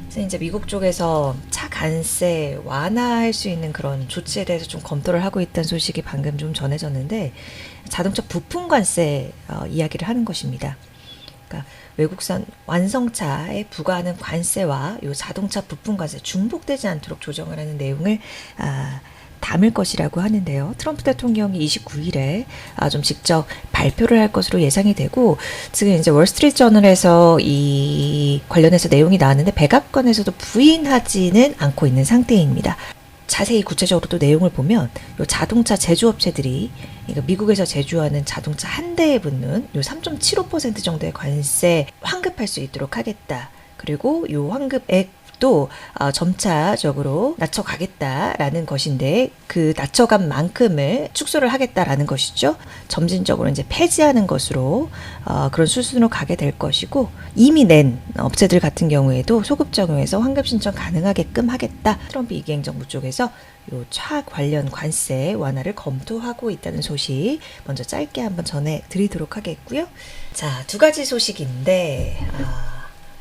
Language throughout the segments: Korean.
그래서 이제 미국 쪽에서 차 관세 완화할 수 있는 그런 조치에 대해서 좀 검토를 하고 있다는 소식이 방금 좀 전해졌는데, 자동차 부품 관세 이야기를 하는 것입니다. 그러니까 외국산 완성차에 부과하는 관세와 요 자동차 부품 관세 중복되지 않도록 조정을 하는 내용을 담을 것이라고 하는데요. 트럼프 대통령이 29일에 좀 직접 발표를 할 것으로 예상이 되고, 지금 이제 월스트리트저널에서 이 관련해서 내용이 나왔는데 백악관에서도 부인하지는 않고 있는 상태입니다. 자세히 구체적으로 또 내용을 보면 요 자동차 제조업체들이 미국에서 제조하는 자동차 한 대에 붙는 요 3.75% 정도의 관세 환급할 수 있도록 하겠다. 그리고 요 환급액도 점차적으로 낮춰가겠다라는 것인데, 그 낮춰간 만큼을 축소를 하겠다라는 것이죠. 점진적으로 이제 폐지하는 것으로 그런 수순으로 가게 될 것이고, 이미 낸 업체들 같은 경우에도 소급 적용해서 환급 신청 가능하게끔 하겠다. 트럼프 2기 행정부 쪽에서 요 차 관련 관세 완화를 검토하고 있다는 소식 먼저 짧게 한번 전해드리도록 하겠고요. 자, 두 가지 소식인데,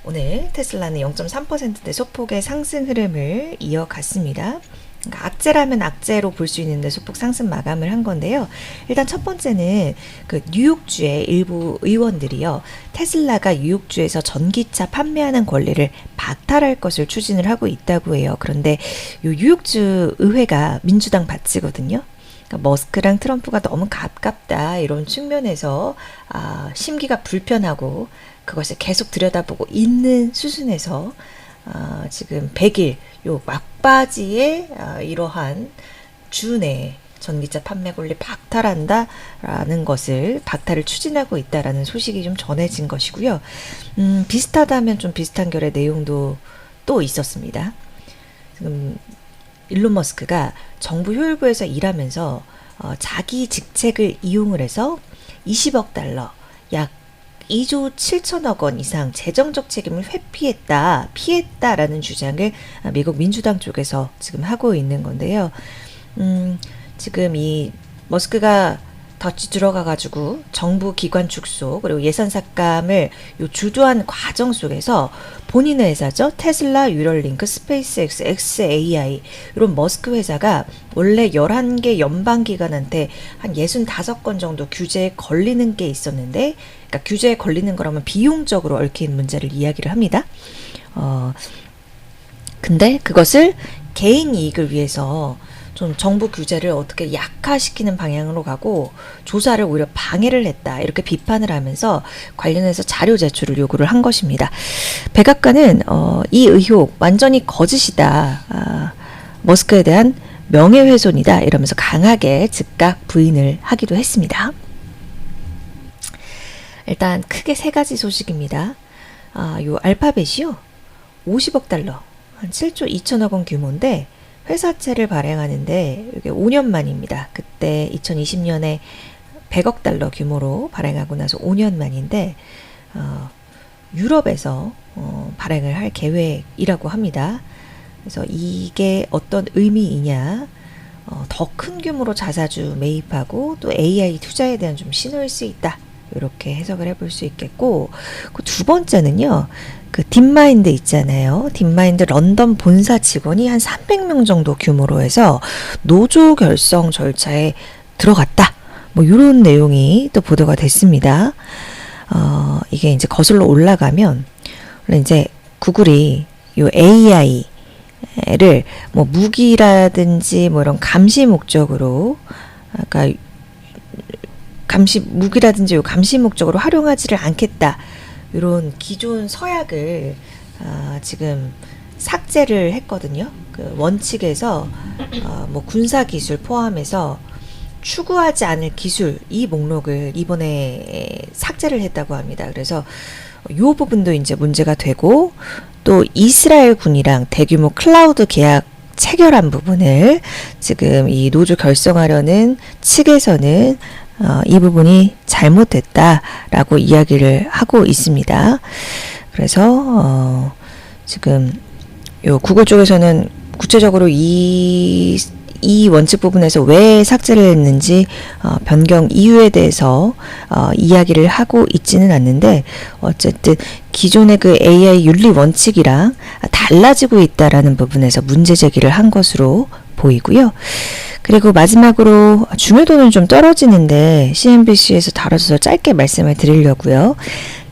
오늘 테슬라는 0.3%대 소폭의 상승 흐름을 이어갔습니다. 그러니까 악재라면 악재로 볼 수 있는데 소폭 상승 마감을 한 건데요. 일단 첫 번째는 그 뉴욕주의 일부 의원들이요, 테슬라가 뉴욕주에서 전기차 판매하는 권리를 박탈할 것을 추진을 하고 있다고 해요. 그런데 이 뉴욕주 의회가 민주당 바치거든요. 그러니까 머스크랑 트럼프가 너무 가깝다 이런 측면에서 심기가 불편하고 그것을 계속 들여다보고 있는 수순에서 지금 100일 요 막바지에 이러한 주 내에 전기차 판매 권리 박탈한다라는 것을 박탈을 추진하고 있다라는 소식이 좀 전해진 것이고요. 비슷하다면 좀 비슷한 결의 내용도 또 있었습니다. 지금 일론 머스크가 정부 효율부에서 일하면서 자기 직책을 이용을 해서 20억 달러, 약 2조 7천억 원 이상 재정적 책임을 피했다라는 주장을 미국 민주당 쪽에서 지금 하고 있는 건데요. 지금 이 머스크가 덧지 들어가가지고 정부 기관 축소 그리고 예산 삭감을 요 주도한 과정 속에서 본인의 회사죠. 테슬라, 뉴럴링크, 스페이스X, XAI 이런 머스크 회사가 원래 11개 연방기관한테 한 65건 정도 규제에 걸리는 게 있었는데, 그러니까 규제에 걸리는 거라면 비용적으로 얽힌 문제를 이야기를 합니다. 근데 그것을 개인 이익을 위해서 좀 정부 규제를 어떻게 약화시키는 방향으로 가고 조사를 오히려 방해를 했다 이렇게 비판을 하면서 관련해서 자료 제출을 요구를 한 것입니다. 백악관은 이 의혹 완전히 거짓이다, 머스크에 대한 명예훼손이다 이러면서 강하게 즉각 부인을 하기도 했습니다. 일단 크게 세 가지 소식입니다. 요 알파벳이요 50억 달러 한 7조 2천억 원 규모인데 회사채를 발행하는데 이게 5년 만입니다. 그때 2020년에 100억 달러 규모로 발행하고 나서 5년 만인데 유럽에서 발행을 할 계획이라고 합니다. 그래서 이게 어떤 의미이냐, 더 큰 규모로 자사주 매입하고 또 AI 투자에 대한 좀 신호일 수 있다. 이렇게 해석을 해볼 수 있겠고, 그 두 번째는요, 그 딥마인드 있잖아요. 딥마인드 런던 본사 직원이 한 300명 정도 규모로 해서 노조 결성 절차에 들어갔다. 뭐 이런 내용이 또 보도가 됐습니다. 이게 이제 거슬러 올라가면 이제 구글이 요 AI를 뭐 무기라든지 뭐 이런 감시 목적으로, 그러니까 무기라든지 감시 목적으로 활용하지를 않겠다. 이런 기존 서약을 지금 삭제를 했거든요. 그 원칙에서 뭐 군사 기술 포함해서 추구하지 않을 기술 이 목록을 이번에 삭제를 했다고 합니다. 그래서 이 부분도 이제 문제가 되고, 또 이스라엘 군이랑 대규모 클라우드 계약 체결한 부분을 지금 이 노조 결성하려는 측에서는 이 부분이 잘못됐다라고 이야기를 하고 있습니다. 그래서 지금 요 구글 쪽에서는 구체적으로 이 원칙 부분에서 왜 삭제를 했는지 변경 이유에 대해서 이야기를 하고 있지는 않는데, 어쨌든 기존의 그 AI 윤리 원칙이랑 달라지고 있다라는 부분에서 문제 제기를 한 것으로 보이고요. 그리고 마지막으로 중요도는 좀 떨어지는데 CNBC에서 다뤄져서 짧게 말씀을 드리려고요.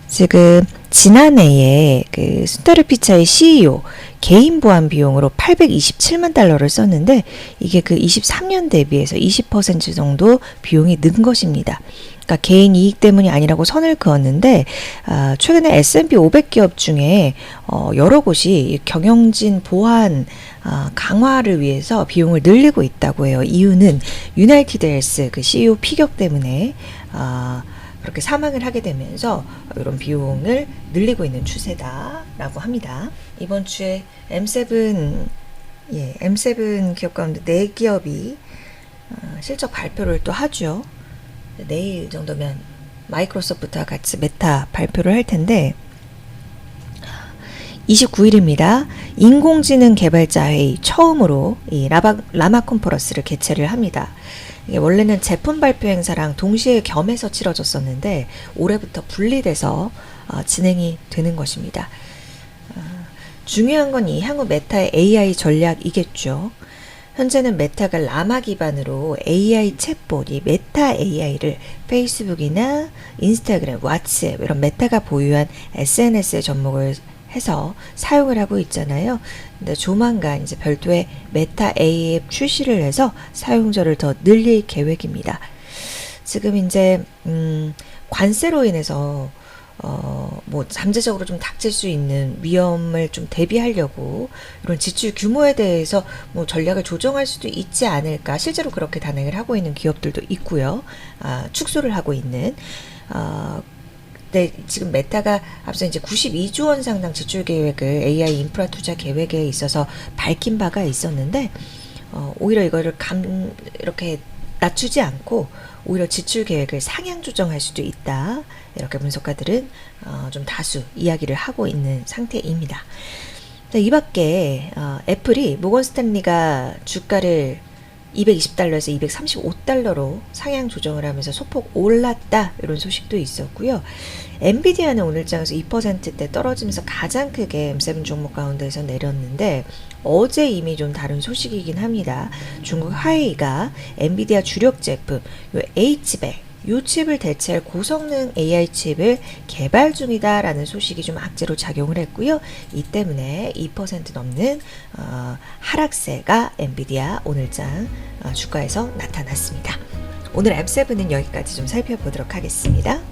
지금 지난해에 그 순타르 피차의 CEO 개인 보안 비용으로 827만 달러를 썼는데 이게 그 23년 대비해서 20% 정도 비용이 는 것입니다. 그러니까 개인 이익 때문이 아니라고 선을 그었는데 최근에 S&P 500 기업 중에 여러 곳이 경영진 보안 강화를 위해서 비용을 늘리고 있다고 해요. 이유는 유나이티드 헬스 그 CEO 피격 때문에 그렇게 사망을 하게 되면서 이런 비용을 늘리고 있는 추세다라고 합니다. 이번 주에 M7 기업 가운데 4기업이 실적 발표를 또 하죠. 내일 정도면 마이크로소프트와 같이 메타 발표를 할 텐데 29일입니다. 인공지능 개발자 회의 처음으로 이 라마 컨퍼런스를 개최를 합니다. 이게 원래는 제품 발표 행사랑 동시에 겸해서 치러졌었는데 올해부터 분리돼서 진행이 되는 것입니다. 중요한 건 이 향후 메타의 AI 전략이겠죠. 현재는 메타가 라마 기반으로 AI 챗봇, 이 메타 AI를 페이스북이나 인스타그램, 왓츠앱 이런 메타가 보유한 SNS에 접목을 해서 사용을 하고 있잖아요. 근데 조만간 이제 별도의 메타 AI 앱 출시를 해서 사용자를 더 늘릴 계획입니다. 지금 이제 관세로 인해서 뭐 잠재적으로 좀 닥칠 수 있는 위험을 좀 대비하려고 이런 지출 규모에 대해서 뭐 전략을 조정할 수도 있지 않을까. 실제로 그렇게 단행을 하고 있는 기업들도 있고요. 축소를 하고 있는. 네, 지금 메타가 앞서 이제 92조 원 상당 지출 계획을 AI 인프라 투자 계획에 있어서 밝힌 바가 있었는데 오히려 이거를 이렇게 낮추지 않고 오히려 지출 계획을 상향 조정할 수도 있다. 이렇게 분석가들은 좀 다수 이야기를 하고 있는 상태입니다. 이 밖에 애플이 모건 스탠리가 주가를 220달러에서 235달러로 상향 조정을 하면서 소폭 올랐다 이런 소식도 있었고요. 엔비디아는 오늘 장에서 2%대 떨어지면서 가장 크게 M7 종목 가운데에서 내렸는데 어제 이미 좀 다른 소식이긴 합니다. 중국 화웨이가 엔비디아 주력 제품 요 H백 이 칩을 대체할 고성능 AI 칩을 개발 중이다라는 소식이 좀 악재로 작용을 했고요. 이 때문에 2% 넘는 하락세가 엔비디아 오늘장 주가에서 나타났습니다. 오늘 M7은 여기까지 좀 살펴보도록 하겠습니다.